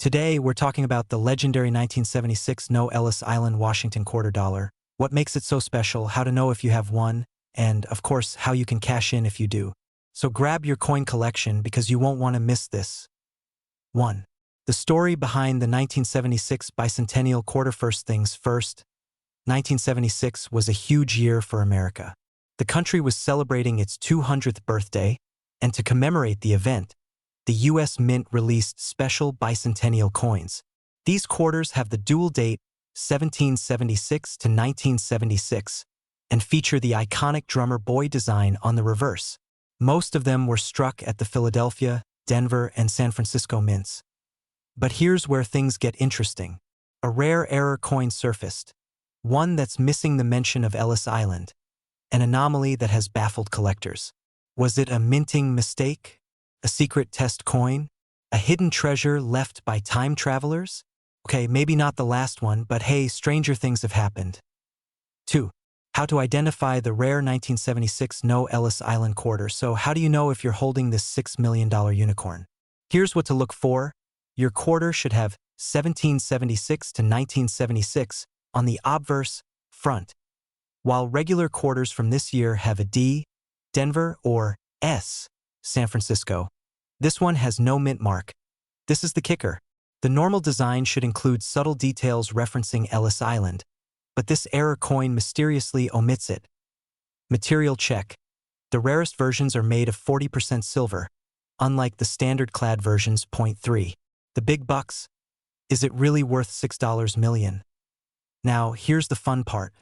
Today, we're talking about the legendary 1976 No Ellis Island Washington quarter dollar, what makes it so special, how to know if you have one, and, of course, how you can cash in if you do. So grab your coin collection because you won't want to miss this. 1. The story behind the 1976 bicentennial quarter. First things first, 1976 was a huge year for America. The country was celebrating its 200th birthday, and to commemorate the event, the U.S. Mint released special bicentennial coins. These quarters have the dual date 1776 to 1976 and feature the iconic drummer boy design on the reverse. Most of them were struck at the Philadelphia, Denver, and San Francisco mints. But here's where things get interesting. A rare error coin surfaced, one that's missing the mention of Ellis Island, an anomaly that has baffled collectors. Was it a minting mistake? A secret test coin? A hidden treasure left by time travelers? Okay, maybe not the last one, but hey, stranger things have happened. 2. How to identify the rare 1976 No Ellis Island quarter. So how do you know if you're holding this $6 million unicorn? Here's what to look for. Your quarter should have 1776 to 1976 on the obverse front, while regular quarters from this year have a D, Denver, or S, San Francisco. This one has no mint mark. This is the kicker. The normal design should include subtle details referencing Ellis Island, but this error coin mysteriously omits it. Material check. The rarest versions are made of 40% silver, unlike the standard clad versions. 0.3. The big bucks? Is it really worth $6 million? Now, here's the fun part.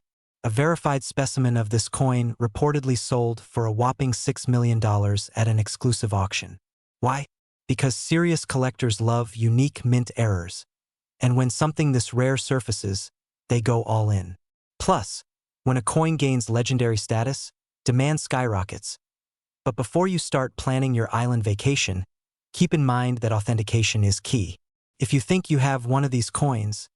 A verified specimen of this coin reportedly sold for a whopping $6 million at an exclusive auction. Why? Because serious collectors love unique mint errors. And when something this rare surfaces, they go all in. Plus, when a coin gains legendary status, demand skyrockets. But before you start planning your island vacation, keep in mind that authentication is key. If you think you have one of these coins,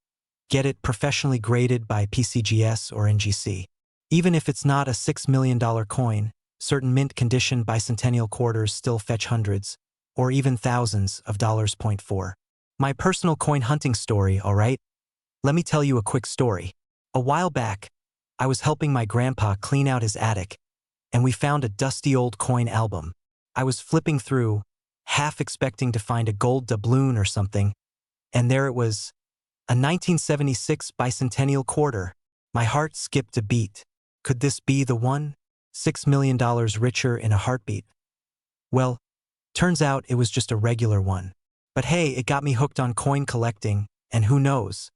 get it professionally graded by PCGS or NGC. Even if it's not a $6 million coin, certain mint condition bicentennial quarters still fetch hundreds, or even thousands of dollars. 4. My personal coin hunting story, alright? Let me tell you a quick story. A while back, I was helping my grandpa clean out his attic, and we found a dusty old coin album. I was flipping through, half expecting to find a gold doubloon or something, and there it was, a 1976 bicentennial quarter. My heart skipped a beat. Could this be the one? $6 million richer in a heartbeat. Well, turns out it was just a regular one. But hey, it got me hooked on coin collecting, and who knows?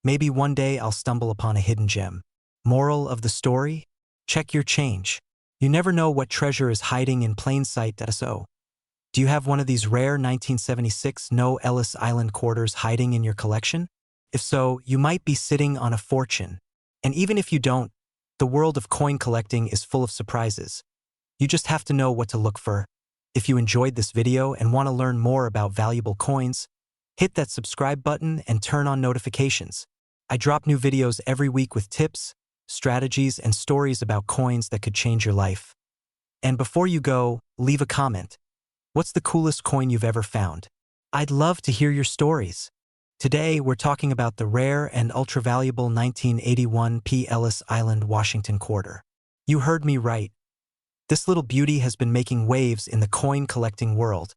Maybe one day I'll stumble upon a hidden gem. Moral of the story? Check your change. You never know what treasure is hiding in plain sight. So, do you have one of these rare 1976 No Ellis Island quarters hiding in your collection? If so, you might be sitting on a fortune. And even if you don't, the world of coin collecting is full of surprises. You just have to know what to look for. If you enjoyed this video and want to learn more about valuable coins, hit that subscribe button and turn on notifications. I drop new videos every week with tips, strategies, and stories about coins that could change your life. And before you go, leave a comment. What's the coolest coin you've ever found? I'd love to hear your stories. Today, we're talking about the rare and ultra-valuable 1981 P. Ellis Island Washington quarter. You heard me right. This little beauty has been making waves in the coin collecting world,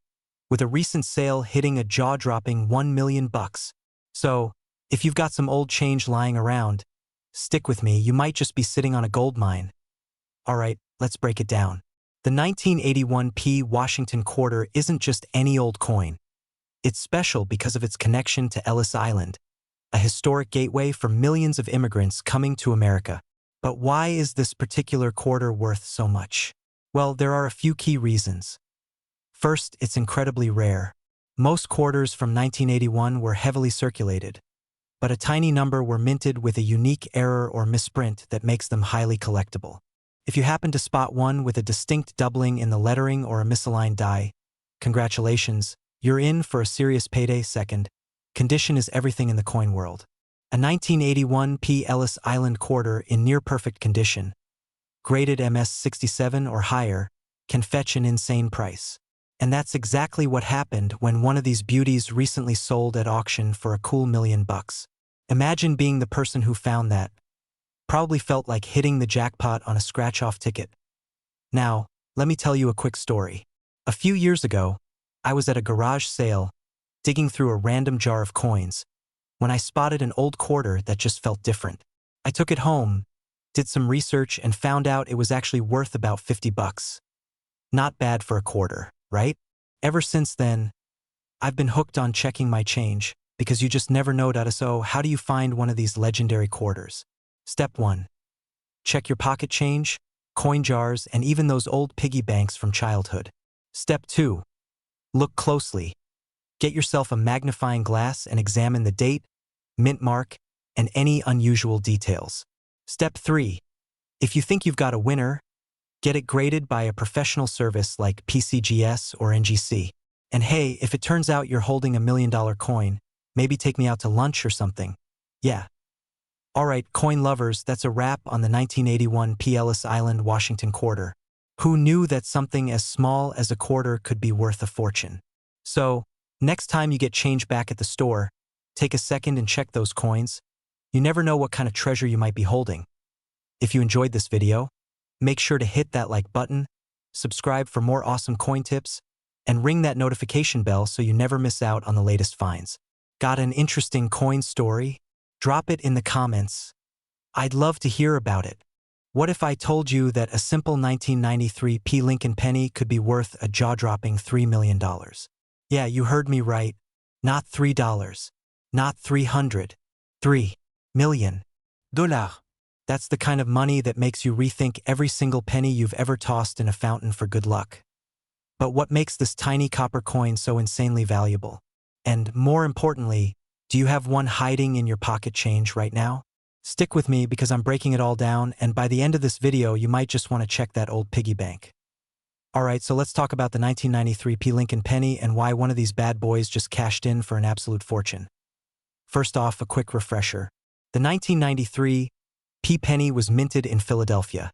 with a recent sale hitting a jaw-dropping $1 million. So, if you've got some old change lying around, stick with me, you might just be sitting on a gold mine. Alright, let's break it down. The 1981 P. Washington quarter isn't just any old coin. It's special because of its connection to Ellis Island, a historic gateway for millions of immigrants coming to America. But why is this particular quarter worth so much? Well, there are a few key reasons. First, it's incredibly rare. Most quarters from 1981 were heavily circulated, but a tiny number were minted with a unique error or misprint that makes them highly collectible. If you happen to spot one with a distinct doubling in the lettering or a misaligned die, congratulations. You're in for a serious payday. Second, condition is everything in the coin world. A 1981 P. Ellis Island quarter in near-perfect condition, graded MS 67 or higher, can fetch an insane price. And that's exactly what happened when one of these beauties recently sold at auction for a cool $1,000,000. Imagine being the person who found that. Probably felt like hitting the jackpot on a scratch-off ticket. Now, let me tell you a quick story. A few years ago, I was at a garage sale, digging through a random jar of coins, when I spotted an old quarter that just felt different. I took it home, did some research, and found out it was actually worth about $50. Not bad for a quarter, right? Ever since then, I've been hooked on checking my change, because you just never know. So, how do you find one of these legendary quarters? Step 1. Check your pocket change, coin jars, and even those old piggy banks from childhood. Step 2. Look closely. Get yourself a magnifying glass and examine the date, mint mark, and any unusual details. Step 3. If you think you've got a winner, get it graded by a professional service like PCGS or NGC. And hey, if it turns out you're holding a $1,000,000 coin, maybe take me out to lunch or something. Yeah. Alright, coin lovers, that's a wrap on the 1981 P. Ellis Island, Washington quarter. Who knew that something as small as a quarter could be worth a fortune? So, next time you get change back at the store, take a second and check those coins. You never know what kind of treasure you might be holding. If you enjoyed this video, make sure to hit that like button, subscribe for more awesome coin tips, and ring that notification bell so you never miss out on the latest finds. Got an interesting coin story? Drop it in the comments. I'd love to hear about it. What if I told you that a simple 1993 P. Lincoln penny could be worth a jaw-dropping $3 million? Yeah, you heard me right. Not $3, not 300, $3 million. That's the kind of money that makes you rethink every single penny you've ever tossed in a fountain for good luck. But what makes this tiny copper coin so insanely valuable? And more importantly, do you have one hiding in your pocket change right now? Stick with me because I'm breaking it all down, and by the end of this video you might just want to check that old piggy bank. Alright, so let's talk about the 1993 P. Lincoln penny and why one of these bad boys just cashed in for an absolute fortune. First off, a quick refresher. The 1993 P. penny was minted in Philadelphia,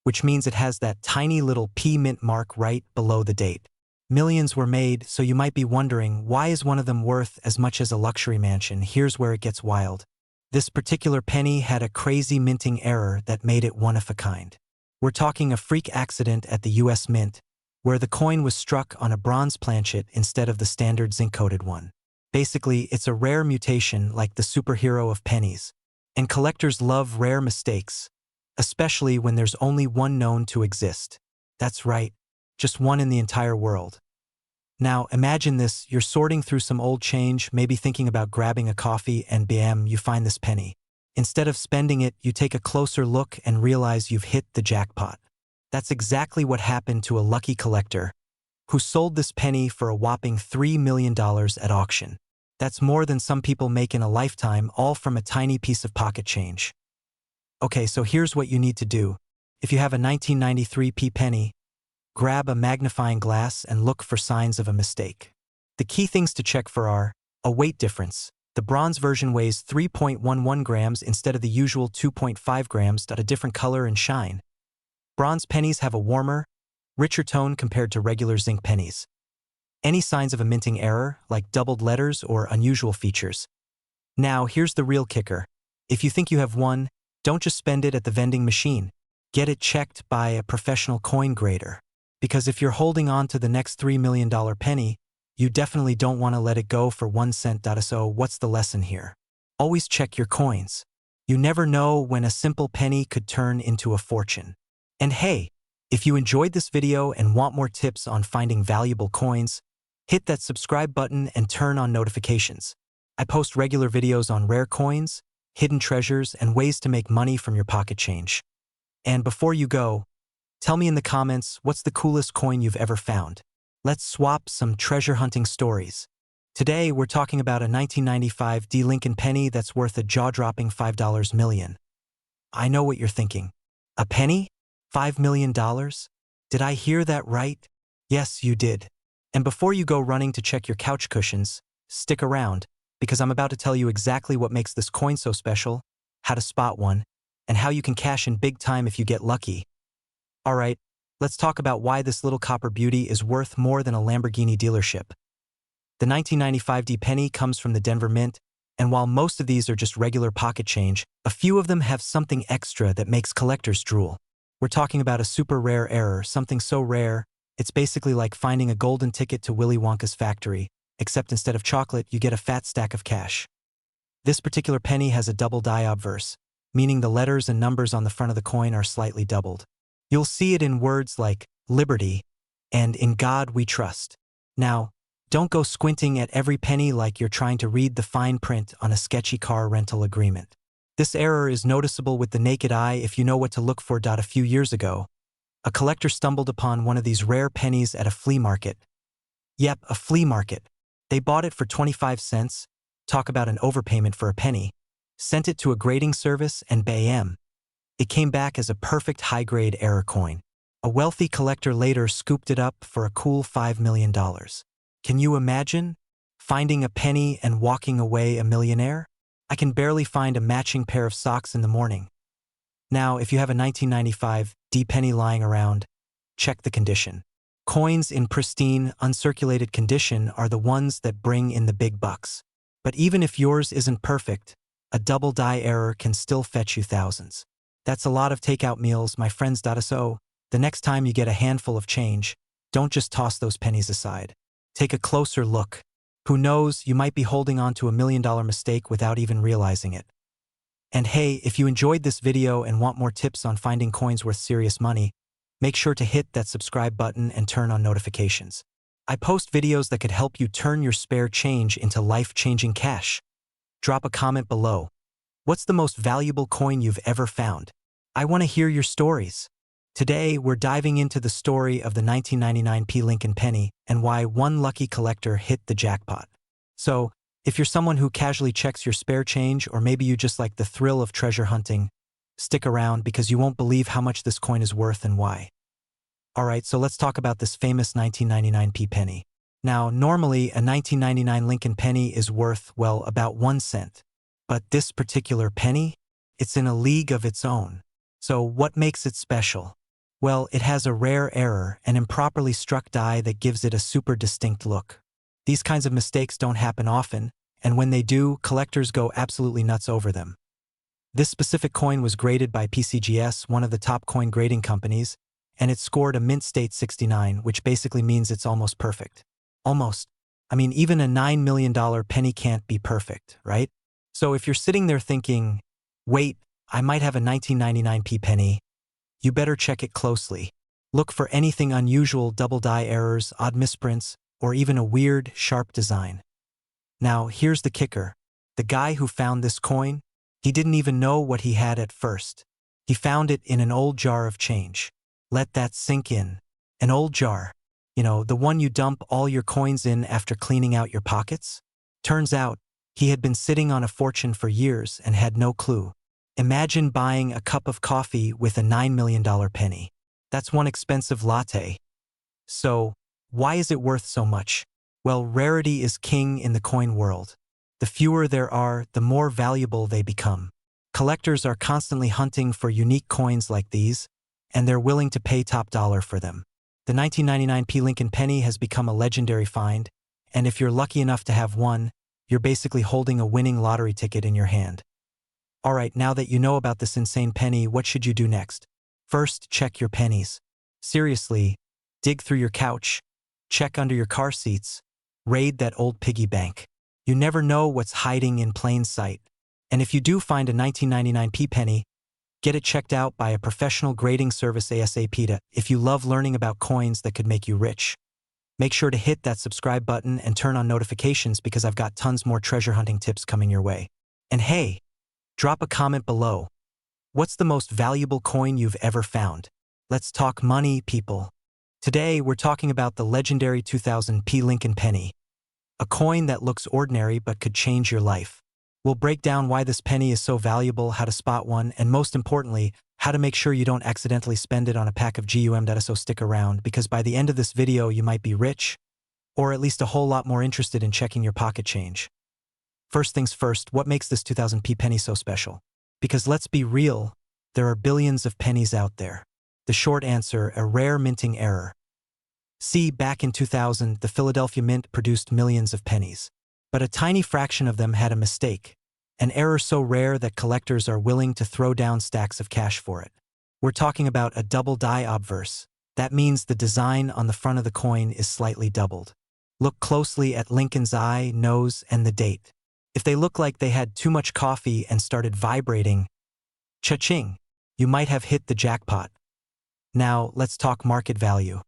which means it has that tiny little P mint mark right below the date. Millions were made, so you might be wondering, why is one of them worth as much as a luxury mansion? Here's where it gets wild. This particular penny had a crazy minting error that made it one of a kind. We're talking a freak accident at the US Mint, where the coin was struck on a bronze planchet instead of the standard zinc-coated one. Basically, it's a rare mutation like the superhero of pennies. And collectors love rare mistakes, especially when there's only one known to exist. That's right, just one in the entire world. Now, imagine this, you're sorting through some old change, maybe thinking about grabbing a coffee, and bam, you find this penny. Instead of spending it, you take a closer look and realize you've hit the jackpot. That's exactly what happened to a lucky collector who sold this penny for a whopping $3 million at auction. That's more than some people make in a lifetime, all from a tiny piece of pocket change. Okay, so here's what you need to do. If you have a 1993 P. penny, grab a magnifying glass and look for signs of a mistake. The key things to check for are a weight difference. The bronze version weighs 3.11 grams instead of the usual 2.5 grams, a different color and shine. Bronze pennies have a warmer, richer tone compared to regular zinc pennies. Any signs of a minting error, like doubled letters or unusual features. Now, here's the real kicker. If you think you have one, don't just spend it at the vending machine. Get it checked by a professional coin grader. Because if you're holding on to the next $3 million penny, you definitely don't want to let it go for 1 cent. So what's the lesson here? Always check your coins. You never know when a simple penny could turn into a fortune. And hey, if you enjoyed this video and want more tips on finding valuable coins, hit that subscribe button and turn on notifications. I post regular videos on rare coins, hidden treasures, and ways to make money from your pocket change. And before you go, tell me in the comments what's the coolest coin you've ever found. Let's swap some treasure hunting stories. Today, we're talking about a 1995 D. Lincoln penny that's worth a jaw-dropping $5 million. I know what you're thinking. A penny? $5 million? Did I hear that right? Yes, you did. And before you go running to check your couch cushions, stick around, because I'm about to tell you exactly what makes this coin so special, how to spot one, and how you can cash in big time if you get lucky. Alright, Let's talk about why this little copper beauty is worth more than a Lamborghini dealership. The 1995 D penny comes from the Denver Mint, and while most of these are just regular pocket change, a few of them have something extra that makes collectors drool. We're talking about a super rare error, something so rare, it's basically like finding a golden ticket to Willy Wonka's factory, except instead of chocolate, you get a fat stack of cash. This particular penny has a double die obverse, meaning the letters and numbers on the front of the coin are slightly doubled. You'll see it in words like liberty and in God we trust. Now, don't go squinting at every penny like you're trying to read the fine print on a sketchy car rental agreement. This error is noticeable with the naked eye if you know what to look for. A few years ago, a collector stumbled upon one of these rare pennies at a flea market. Yep, a flea market. They bought it for 25 cents, talk about an overpayment for a penny, sent it to a grading service, and bam, it came back as a perfect high-grade error coin. A wealthy collector later scooped it up for a cool $5 million. Can you imagine? Finding a penny and walking away a millionaire? I can barely find a matching pair of socks in the morning. Now, if you have a 1995 D penny lying around, check the condition. Coins in pristine, uncirculated condition are the ones that bring in the big bucks. But even if yours isn't perfect, a double die error can still fetch you thousands. That's a lot of takeout meals, my friends. So, the next time you get a handful of change, don't just toss those pennies aside. Take a closer look. Who knows, you might be holding on to $1 million mistake without even realizing it. And hey, if you enjoyed this video and want more tips on finding coins worth serious money, make sure to hit that subscribe button and turn on notifications. I post videos that could help you turn your spare change into life-changing cash. Drop a comment below. What's the most valuable coin you've ever found? I want to hear your stories. Today, we're diving into the story of the 1999 P. Lincoln penny and why one lucky collector hit the jackpot. So, if you're someone who casually checks your spare change, or maybe you just like the thrill of treasure hunting, stick around because you won't believe how much this coin is worth and why. Alright, so let's talk about this famous 1999 P. penny. Now, normally a 1999 Lincoln penny is worth, well, about 1 cent. But this particular penny? It's in a league of its own. So what makes it special? Well, it has a rare error, an improperly struck die that gives it a super distinct look. These kinds of mistakes don't happen often, and when they do, collectors go absolutely nuts over them. This specific coin was graded by PCGS, one of the top coin grading companies, and it scored a mint state 69, which basically means it's almost perfect. Almost. I mean, even a $9 million penny can't be perfect, right? So if you're sitting there thinking, wait, I might have a 1999 P penny, you better check it closely. Look for anything unusual, double die errors, odd misprints, or even a weird, sharp design. Now, here's the kicker. The guy who found this coin, he didn't even know what he had at first. He found it in an old jar of change. Let that sink in. An old jar. You know, the one you dump all your coins in after cleaning out your pockets? Turns out, he had been sitting on a fortune for years and had no clue. Imagine buying a cup of coffee with a $9 million penny. That's one expensive latte. So, why is it worth so much? Well, rarity is king in the coin world. The fewer there are, the more valuable they become. Collectors are constantly hunting for unique coins like these, and they're willing to pay top dollar for them. The 1999 P. Lincoln penny has become a legendary find, and if you're lucky enough to have one, you're basically holding a winning lottery ticket in your hand. Alright, now that you know about this insane penny, what should you do next? First, check your pennies. Seriously, dig through your couch, check under your car seats, raid that old piggy bank. You never know what's hiding in plain sight. And if you do find a 1999 P penny, get it checked out by a professional grading service ASAP. If you love learning about coins that could make you rich, make sure to hit that subscribe button and turn on notifications because I've got tons more treasure hunting tips coming your way. And hey, drop a comment below. What's the most valuable coin you've ever found? Let's talk money, people. Today, we're talking about the legendary 2000 P. Lincoln penny, a coin that looks ordinary but could change your life. We'll break down why this penny is so valuable, how to spot one, and most importantly, how to make sure you don't accidentally spend it on a pack of gum. So stick around, because by the end of this video you might be rich, or at least a whole lot more interested in checking your pocket change. First things first, what makes this 2000 P penny so special? Because let's be real, there are billions of pennies out there. The short answer, a rare minting error. See, back in 2000, the Philadelphia Mint produced millions of pennies. But a tiny fraction of them had a mistake, an error so rare that collectors are willing to throw down stacks of cash for it. We're talking about a double die obverse. That means the design on the front of the coin is slightly doubled. Look closely at Lincoln's eye, nose, and the date. If they look like they had too much coffee and started vibrating, cha-ching, you might have hit the jackpot. Now, let's talk market value.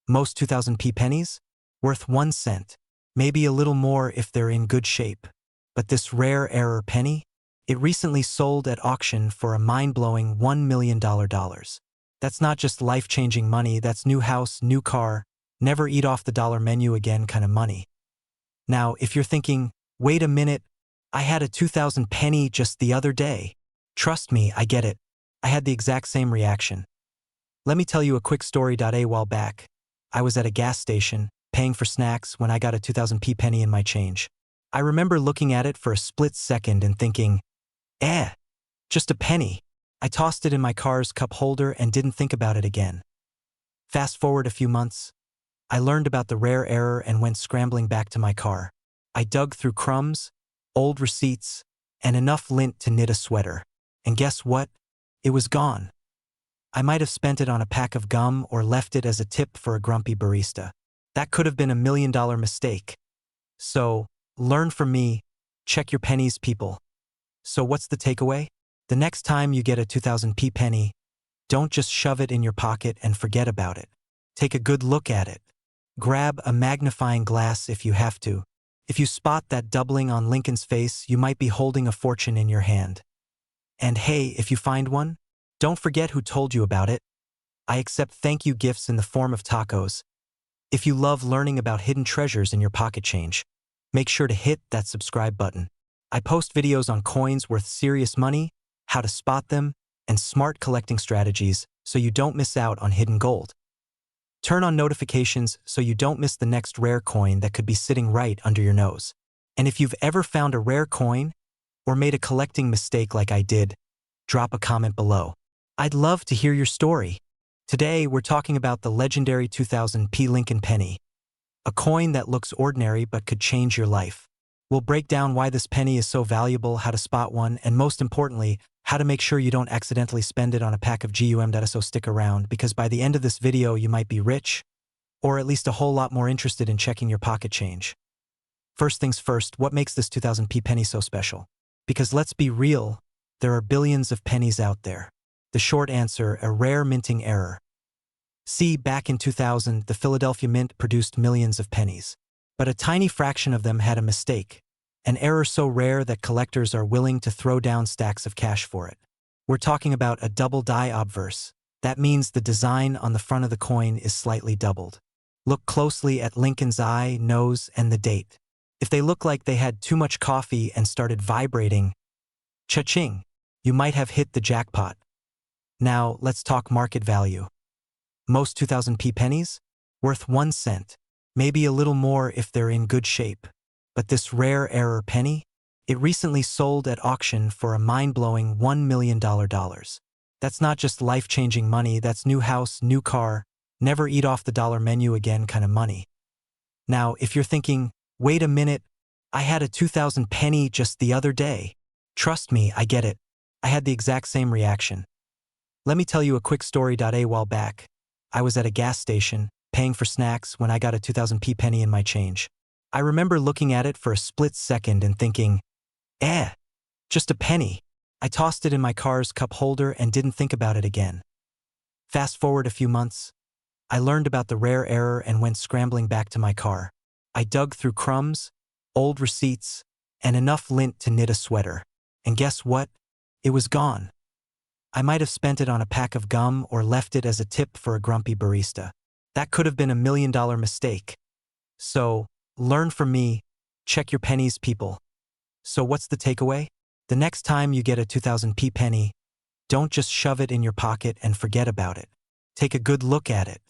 Most 2000p pennies? Worth 1 cent. Maybe a little more if they're in good shape. But this rare error penny? It recently sold at auction for a mind-blowing $1 million. That's not just life-changing money, that's new house, new car, never eat off the dollar menu again kind of money. Now, if you're thinking, wait a minute, I had a 2000 penny just the other day. Trust me, I get it. I had the exact same reaction. Let me tell you a quick story. A while back, I was at a gas station, paying for snacks when I got a 2000p penny in my change. I remember looking at it for a split second and thinking, just a penny. I tossed it in my car's cup holder and didn't think about it again. Fast forward a few months, I learned about the rare error and went scrambling back to my car. I dug through crumbs, old receipts, and enough lint to knit a sweater. And guess what? It was gone. I might have spent it on a pack of gum or left it as a tip for a grumpy barista. That could have been a $1 million mistake. So, learn from me, check your pennies, people. So what's the takeaway? The next time you get a 2000p penny, don't just shove it in your pocket and forget about it. Take a good look at it. Grab a magnifying glass if you have to. If you spot that doubling on Lincoln's face, you might be holding a fortune in your hand. And hey, if you find one, don't forget who told you about it. I accept thank you gifts in the form of tacos. If you love learning about hidden treasures in your pocket change, make sure to hit that subscribe button. I post videos on coins worth serious money, how to spot them, and smart collecting strategies so you don't miss out on hidden gold. Turn on notifications so you don't miss the next rare coin that could be sitting right under your nose. And if you've ever found a rare coin or made a collecting mistake like I did, drop a comment below. I'd love to hear your story. Today, we're talking about the legendary 2000p Lincoln penny, a coin that looks ordinary but could change your life. We'll break down why this penny is so valuable, how to spot one, and most importantly, how to make sure you don't accidentally spend it on a pack of gum. So stick around, because by the end of this video you might be rich, or at least a whole lot more interested in checking your pocket change. First things first, what makes this 2000p penny so special? Because let's be real, there are billions of pennies out there. The short answer, a rare minting error. See, back in 2000, the Philadelphia Mint produced millions of pennies. But a tiny fraction of them had a mistake, an error so rare that collectors are willing to throw down stacks of cash for it. We're talking about a double die obverse. That means the design on the front of the coin is slightly doubled. Look closely at Lincoln's eye, nose, and the date. If they look like they had too much coffee and started vibrating, cha-ching, you might have hit the jackpot. Now, let's talk market value. Most 2000p pennies? Worth 1 cent. Maybe a little more if they're in good shape. But this rare error penny? It recently sold at auction for a mind-blowing $1 million. That's not just life-changing money, that's new house, new car, never eat off the dollar menu again kind of money. Now, if you're thinking, wait a minute, I had a 2000 penny just the other day. Trust me, I get it. I had the exact same reaction. Let me tell you a quick story. A while back, I was at a gas station, paying for snacks when I got a 2000p penny in my change. I remember looking at it for a split second and thinking, just a penny. I tossed it in my car's cup holder and didn't think about it again. Fast forward a few months, I learned about the rare error and went scrambling back to my car. I dug through crumbs, old receipts, and enough lint to knit a sweater. And guess what? It was gone. I might have spent it on a pack of gum or left it as a tip for a grumpy barista. That could have been a $1 million mistake. So, learn from me, check your pennies, people. So what's the takeaway? The next time you get a 2000p penny, don't just shove it in your pocket and forget about it. Take a good look at it.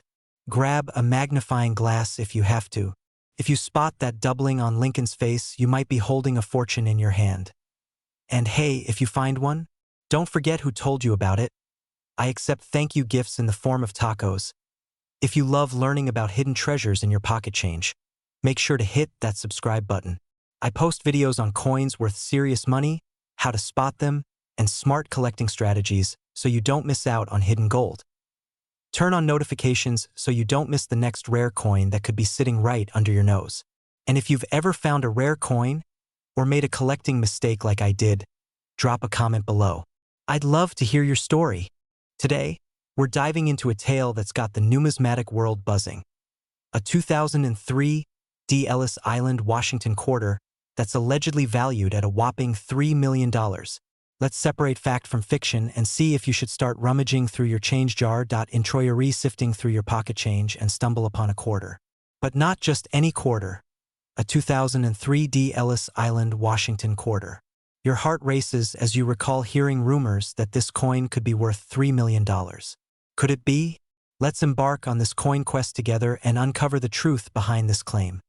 Grab a magnifying glass if you have to. If you spot that doubling on Lincoln's face, you might be holding a fortune in your hand. And hey, if you find one, don't forget who told you about it. I accept thank you gifts in the form of tacos. If you love learning about hidden treasures in your pocket change, make sure to hit that subscribe button. I post videos on coins worth serious money, how to spot them, and smart collecting strategies so you don't miss out on hidden gold. Turn on notifications so you don't miss the next rare coin that could be sitting right under your nose. And if you've ever found a rare coin or made a collecting mistake like I did, drop a comment below. I'd love to hear your story. Today, we're diving into a tale that's got the numismatic world buzzing. A 2003 D. Ellis Island, Washington quarter that's allegedly valued at a whopping $3 million. Let's separate fact from fiction and see if you should start rummaging through your change jar. Introyere sifting through your pocket change and stumble upon a quarter. But not just any quarter. A 2003 D. Ellis Island, Washington quarter. Your heart races as you recall hearing rumors that this coin could be worth $3 million. Could it be? Let's embark on this coin quest together and uncover the truth behind this claim.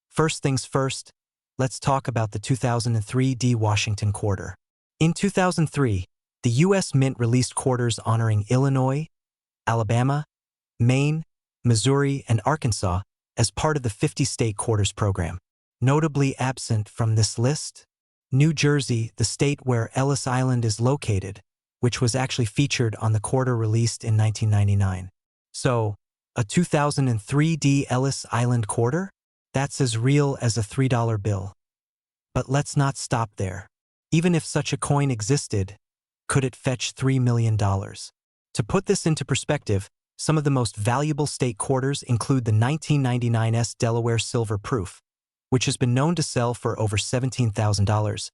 First things first, let's talk about the 2003 D. Washington quarter. In 2003, the U.S. Mint released quarters honoring Illinois, Alabama, Maine, Missouri, and Arkansas as part of the 50-state quarters program. Notably absent from this list, New Jersey, the state where Ellis Island is located, which was actually featured on the quarter released in 1999. So, a 2003 D. Ellis Island quarter? That's as real as a $3 bill. But let's not stop there. Even if such a coin existed, could it fetch $3 million? To put this into perspective, some of the most valuable state quarters include the 1999's Delaware Silver Proof, which has been known to sell for over $17,000,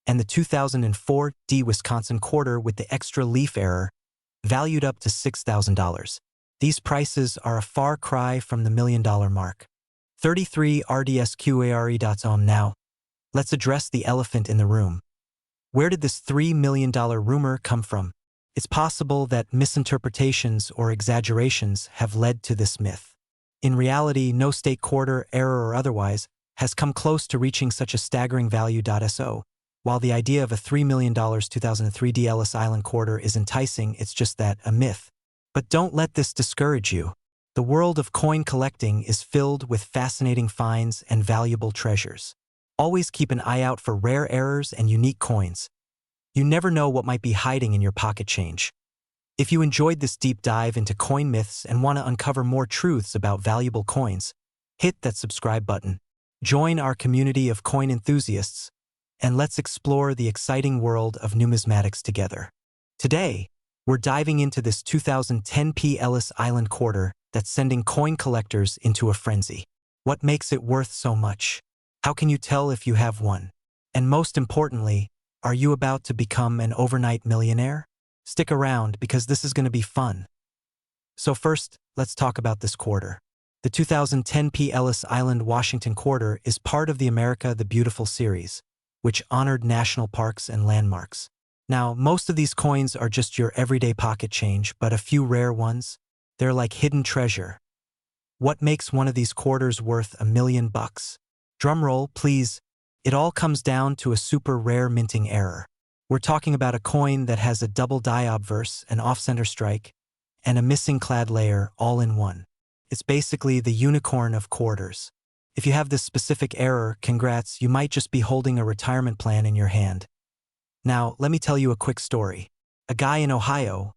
and the 2004 D. Wisconsin quarter with the extra leaf error, valued up to $6,000. These prices are a far cry from the $1 million mark. 33 RDSQARE.com. Now, let's address the elephant in the room. Where did this $3 million rumor come from? It's possible that misinterpretations or exaggerations have led to this myth. In reality, no state quarter, error or otherwise, has come close to reaching such a staggering value. So, while the idea of a $3 million 2003 D. Ellis Island quarter is enticing, it's just that, a myth. But don't let this discourage you. The world of coin collecting is filled with fascinating finds and valuable treasures. Always keep an eye out for rare errors and unique coins. You never know what might be hiding in your pocket change. If you enjoyed this deep dive into coin myths and want to uncover more truths about valuable coins, hit that subscribe button. Join our community of coin enthusiasts, and let's explore the exciting world of numismatics together. Today, we're diving into this 2010 P. Ellis Island quarter that's sending coin collectors into a frenzy. What makes it worth so much? How can you tell if you have one? And most importantly, are you about to become an overnight millionaire? Stick around because this is going to be fun. So first, let's talk about this quarter. The 2010 P. Ellis Island, Washington quarter is part of the America the Beautiful series, which honored national parks and landmarks. Now, most of these coins are just your everyday pocket change, but a few rare ones, they're like hidden treasure. What makes one of these quarters worth $1 million? Drumroll, please. It all comes down to a super rare minting error. We're talking about a coin that has a double die obverse, an off-center strike, and a missing clad layer all in one. It's basically the unicorn of quarters. If you have this specific error, congrats, you might just be holding a retirement plan in your hand. Now, let me tell you a quick story. A guy in Ohio,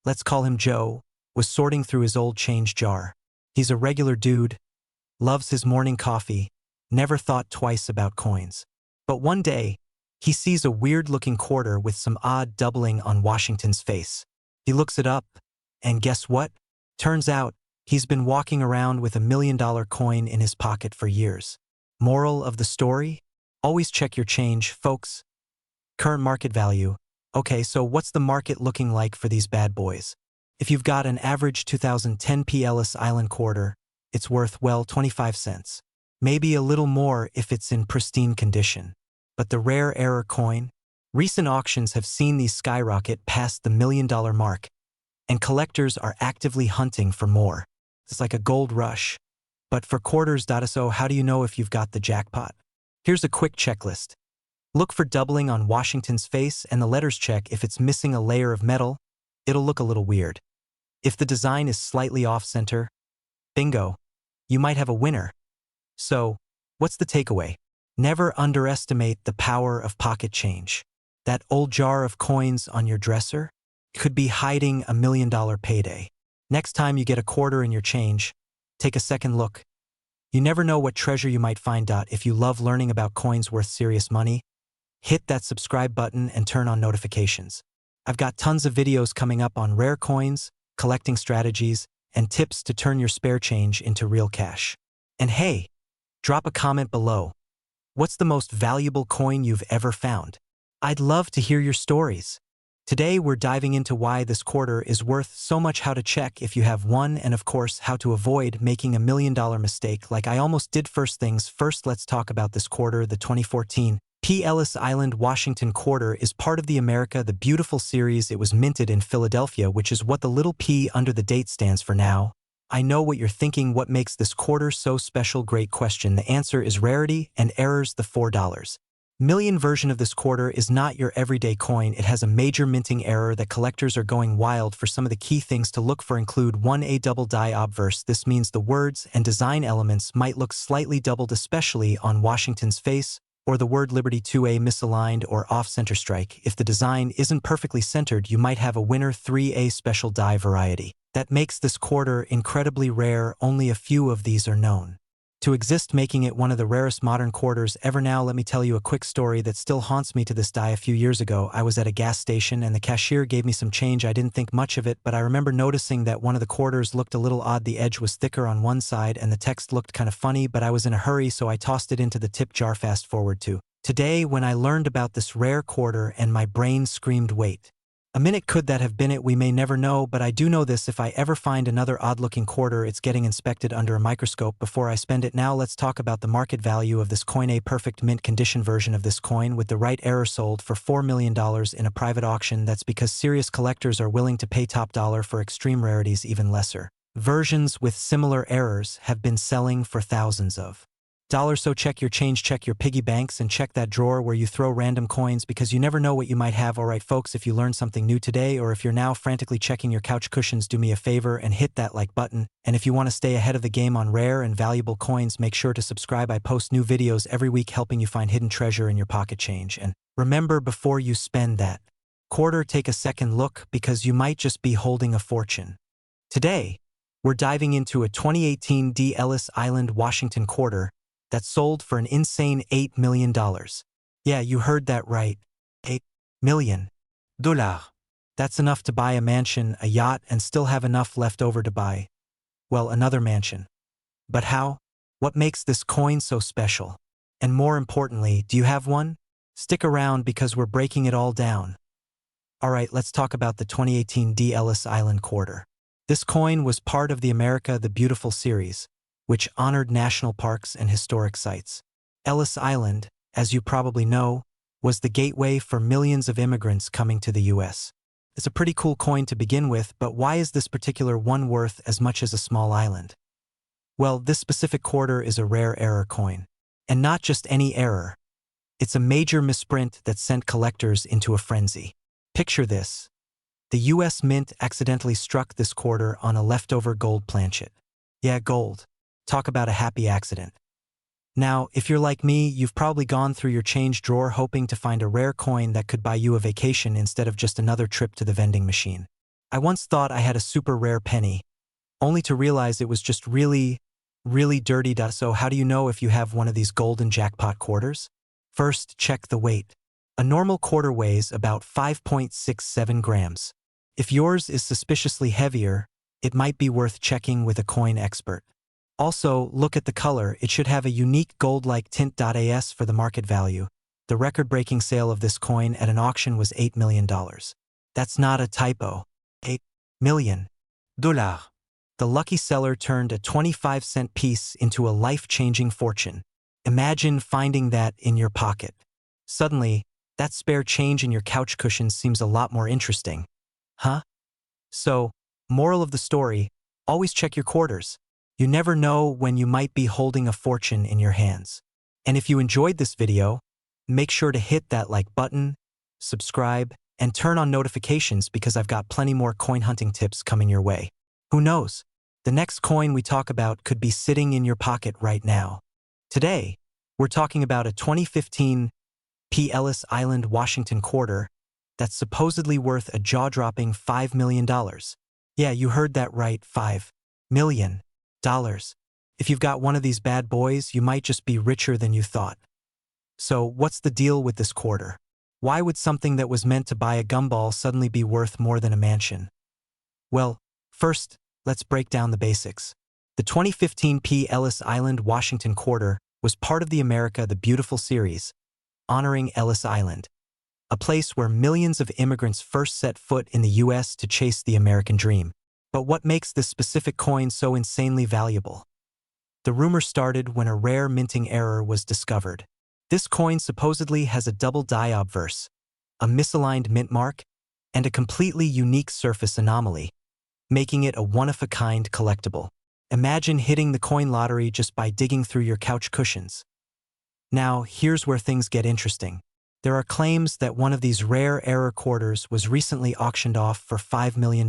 let's call him Joe, was sorting through his old change jar. He's a regular dude, loves his morning coffee, never thought twice about coins. But one day, he sees a weird-looking quarter with some odd doubling on Washington's face. He looks it up, and guess what? Turns out, he's been walking around with $1 million coin in his pocket for years. Moral of the story? Always check your change, folks. Current market value. Okay, so what's the market looking like for these bad boys? If you've got an average 2010 P. Ellis Island quarter, it's worth, well, 25 cents. Maybe a little more if it's in pristine condition. But the rare error coin? Recent auctions have seen these skyrocket past the $1 million mark, and collectors are actively hunting for more. It's like a gold rush. But for quarters. So how do you know if you've got the jackpot? Here's a quick checklist. Look for doubling on Washington's face and the letters. Check if it's missing a layer of metal, it'll look a little weird. If the design is slightly off-center, bingo, you might have a winner. So, what's the takeaway? Never underestimate the power of pocket change. That old jar of coins on your dresser could be hiding $1 million payday. Next time you get a quarter in your change, take a second look. You never know what treasure you might find. If you love learning about coins worth serious money, hit that subscribe button and turn on notifications. I've got tons of videos coming up on rare coins, collecting strategies, and tips to turn your spare change into real cash. And hey, drop a comment below. What's the most valuable coin you've ever found? I'd love to hear your stories. Today we're diving into why this quarter is worth so much, how to check if you have one, and of course how to avoid making $1 million mistake like I almost did. First things first, let's talk about this quarter. The 2014 P. Ellis Island Washington quarter is part of the America the Beautiful series. It was minted in Philadelphia, which is what the little P under the date stands for now. I know what you're thinking. What makes this quarter so special? Great question. The answer is rarity and errors. The $4 million version of this quarter is not your everyday coin. It has a major minting error that collectors are going wild for. Some of the key things to look for include 1. A double die obverse. This means the words and design elements might look slightly doubled, especially on Washington's face, or the word Liberty. 2. A misaligned or off-center strike. If the design isn't perfectly centered, you might have a winner. 3. A special die variety. That makes this quarter incredibly rare. Only a few of these are known to exist, making it one of the rarest modern quarters ever. Now let me tell you a quick story that still haunts me to this day. A few years ago, I was at a gas station and the cashier gave me some change. I didn't think much of it, but I remember noticing that one of the quarters looked a little odd. The edge was thicker on one side and the text looked kind of funny, but I was in a hurry, so I tossed it into the tip jar. Fast forward to today when I learned about this rare quarter and my brain screamed, wait a minute, could that have been it? We may never know, but I do know this: if I ever find another odd-looking quarter, it's getting inspected under a microscope before I spend it. Now let's talk about the market value of this coin. A perfect mint condition version of this coin with the right error sold for $4 million in a private auction. That's because serious collectors are willing to pay top dollar for extreme rarities. Even lesser versions with similar errors have been selling for thousands of dollars. So check your change, check your piggy banks, and check that drawer where you throw random coins, because you never know what you might have. Alright folks, if you learned something new today, or if you're now frantically checking your couch cushions, do me a favor and hit that like button. And if you want to stay ahead of the game on rare and valuable coins, make sure to subscribe. I post new videos every week helping you find hidden treasure in your pocket change. And remember, before you spend that quarter, take a second look, because you might just be holding a fortune. Today, we're diving into a 2018 D. Ellis Island Washington quarter that sold for an insane $8 million. Yeah, you heard that right. $8 million. That's enough to buy a mansion, a yacht, and still have enough left over to buy, well, another mansion. But how? What makes this coin so special? And more importantly, do you have one? Stick around because we're breaking it all down. Alright, let's talk about the 2018 D. Ellis Island quarter. This coin was part of the America the Beautiful series, which honored national parks and historic sites. Ellis Island, as you probably know, was the gateway for millions of immigrants coming to the U.S. It's a pretty cool coin to begin with, but why is this particular one worth as much as a small island? Well, this specific quarter is a rare error coin. And not just any error. It's a major misprint that sent collectors into a frenzy. Picture this. The U.S. Mint accidentally struck this quarter on a leftover gold planchet. Yeah, gold. Talk about a happy accident. Now, if you're like me, you've probably gone through your change drawer hoping to find a rare coin that could buy you a vacation instead of just another trip to the vending machine. I once thought I had a super rare penny, only to realize it was just really dirty. So how do you know if you have one of these golden jackpot quarters? First, check the weight. A normal quarter weighs about 5.67 grams. If yours is suspiciously heavier, it might be worth checking with a coin expert. Also, look at the color. It should have a unique gold-like tint. As for the market value, the record-breaking sale of this coin at an auction was $8 million. That's not a typo. $8 million. The lucky seller turned a 25-cent piece into a life-changing fortune. Imagine finding that in your pocket. Suddenly, that spare change in your couch cushion seems a lot more interesting. Huh? So, moral of the story, always check your quarters. You never know when you might be holding a fortune in your hands. And if you enjoyed this video, make sure to hit that like button, subscribe, and turn on notifications because I've got plenty more coin hunting tips coming your way. Who knows? The next coin we talk about could be sitting in your pocket right now. Today, we're talking about a 2015 P. Ellis Island, Washington quarter that's supposedly worth a jaw-dropping $5 million. Yeah, you heard that right, $5 million. If you've got one of these bad boys, you might just be richer than you thought. So, what's the deal with this quarter? Why would something that was meant to buy a gumball suddenly be worth more than a mansion? Well, first, let's break down the basics. The 2015 P. Ellis Island, Washington quarter was part of the America the Beautiful series, honoring Ellis Island, a place where millions of immigrants first set foot in the U.S. to chase the American dream. But what makes this specific coin so insanely valuable? The rumor started when a rare minting error was discovered. This coin supposedly has a double die obverse, a misaligned mint mark, and a completely unique surface anomaly, making it a one-of-a-kind collectible. Imagine hitting the coin lottery just by digging through your couch cushions. Now, here's where things get interesting. There are claims that one of these rare error quarters was recently auctioned off for $5 million.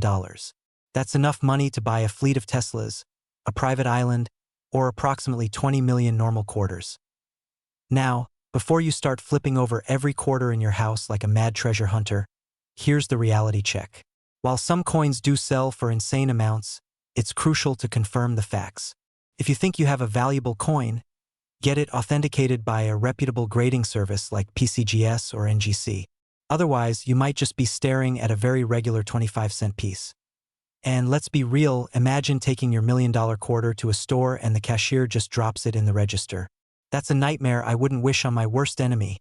That's enough money to buy a fleet of Teslas, a private island, or approximately 20 million normal quarters. Now, before you start flipping over every quarter in your house like a mad treasure hunter, here's the reality check. While some coins do sell for insane amounts, it's crucial to confirm the facts. If you think you have a valuable coin, get it authenticated by a reputable grading service like PCGS or NGC. Otherwise, you might just be staring at a very regular 25-cent piece. And let's be real, imagine taking your $1 million quarter to a store and the cashier just drops it in the register. That's a nightmare I wouldn't wish on my worst enemy.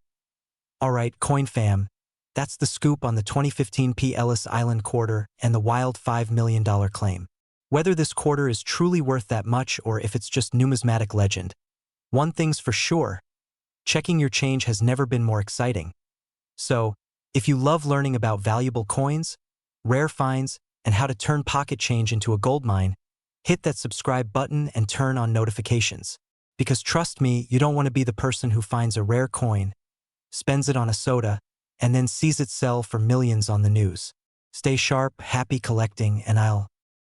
Alright, coin fam, that's the scoop on the 2015 P. Ellis Island quarter and the wild $5 million claim. Whether this quarter is truly worth that much or if it's just numismatic legend, one thing's for sure, checking your change has never been more exciting. So, if you love learning about valuable coins, rare finds, and how to turn pocket change into a goldmine, hit that subscribe button and turn on notifications. Because trust me, you don't want to be the person who finds a rare coin, spends it on a soda, and then sees it sell for millions on the news. Stay sharp, happy collecting, and I'll